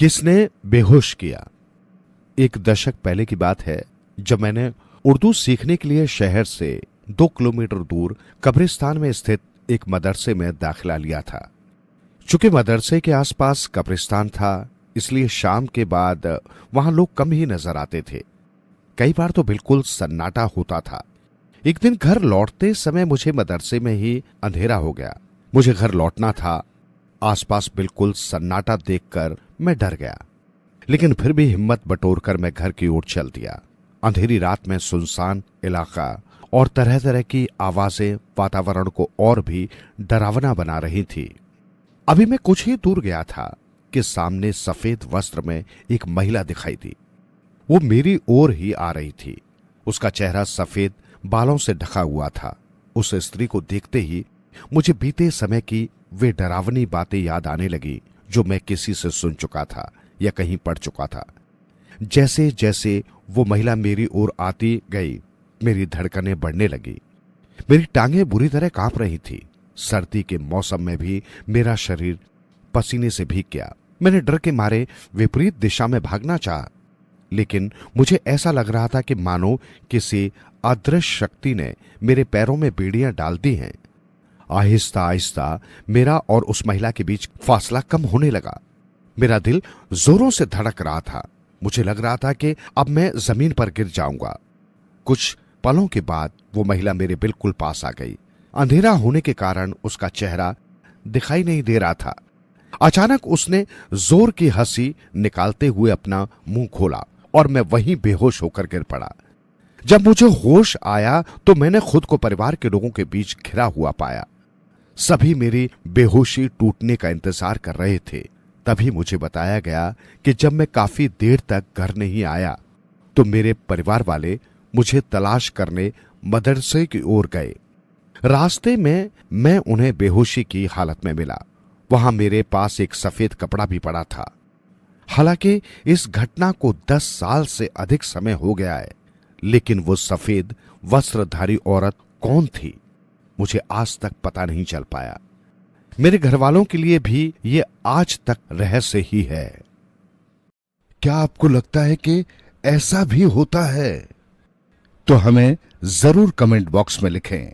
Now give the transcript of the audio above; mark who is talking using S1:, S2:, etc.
S1: किसने बेहोश किया। एक दशक पहले की बात है जब मैंने उर्दू सीखने के लिए शहर से 2 किलोमीटर दूर कब्रिस्तान में स्थित एक मदरसे में दाखिला लिया था। चूंकि मदरसे के आसपास कब्रिस्तान था, इसलिए शाम के बाद वहां लोग कम ही नजर आते थे। कई बार तो बिल्कुल सन्नाटा होता था। एक दिन घर लौटते समय मुझे मदरसे में ही अंधेरा हो गया। मुझे घर लौटना था। आसपास बिल्कुल सन्नाटा देखकर मैं डर गया, लेकिन फिर भी हिम्मत बटोरकर मैं घर की ओर चल दिया। अंधेरी रात में सुनसान इलाका और तरह तरह की आवाजें वातावरण को और भी डरावना बना रही थी। अभी मैं कुछ ही दूर गया था कि सामने सफेद वस्त्र में एक महिला दिखाई दी। वो मेरी ओर ही आ रही थी। उसका चेहरा सफेद बालों से ढका हुआ था। उस स्त्री को देखते ही मुझे बीते समय की वे डरावनी बातें याद आने लगी जो मैं किसी से सुन चुका था या कहीं पढ़ चुका था। जैसे जैसे वो महिला मेरी ओर आती गई, मेरी धड़कनें बढ़ने लगी। मेरी टांगें बुरी तरह कांप रही थी। सर्दी के मौसम में भी मेरा शरीर पसीने से भीग गया। मैंने डर के मारे विपरीत दिशा में भागना चाहा, लेकिन मुझे ऐसा लग रहा था कि मानो किसी अदृश्य शक्ति ने मेरे पैरों में बेड़ियां डाल दी हैं। आहिस्ता आहिस्ता मेरा और उस महिला के बीच फासला कम होने लगा। मेरा दिल जोरों से धड़क रहा था। मुझे लग रहा था कि अब मैं जमीन पर गिर जाऊंगा। कुछ पलों के बाद वो महिला मेरे बिल्कुल पास आ गई। अंधेरा होने के कारण उसका चेहरा दिखाई नहीं दे रहा था। अचानक उसने जोर की हंसी निकालते हुए अपना मुंह खोला और मैं वहीं बेहोश होकर गिर पड़ा। जब मुझे होश आया तो मैंने खुद को परिवार के लोगों के बीच घिरा हुआ पाया। सभी मेरी बेहोशी टूटने का इंतजार कर रहे थे। तभी मुझे बताया गया कि जब मैं काफी देर तक घर नहीं आया तो मेरे परिवार वाले मुझे तलाश करने मदरसे की ओर गए। रास्ते में मैं उन्हें बेहोशी की हालत में मिला। वहां मेरे पास एक सफेद कपड़ा भी पड़ा था। हालांकि इस घटना को 10 साल से अधिक समय हो गया है, लेकिन वो सफेद वस्त्रधारी औरत कौन थी मुझे आज तक पता नहीं चल पाया। मेरे घर वालों के लिए भी ये आज तक रहस्य ही है। क्या आपको लगता है कि ऐसा भी होता है? तो हमें जरूर कमेंट बॉक्स में लिखें।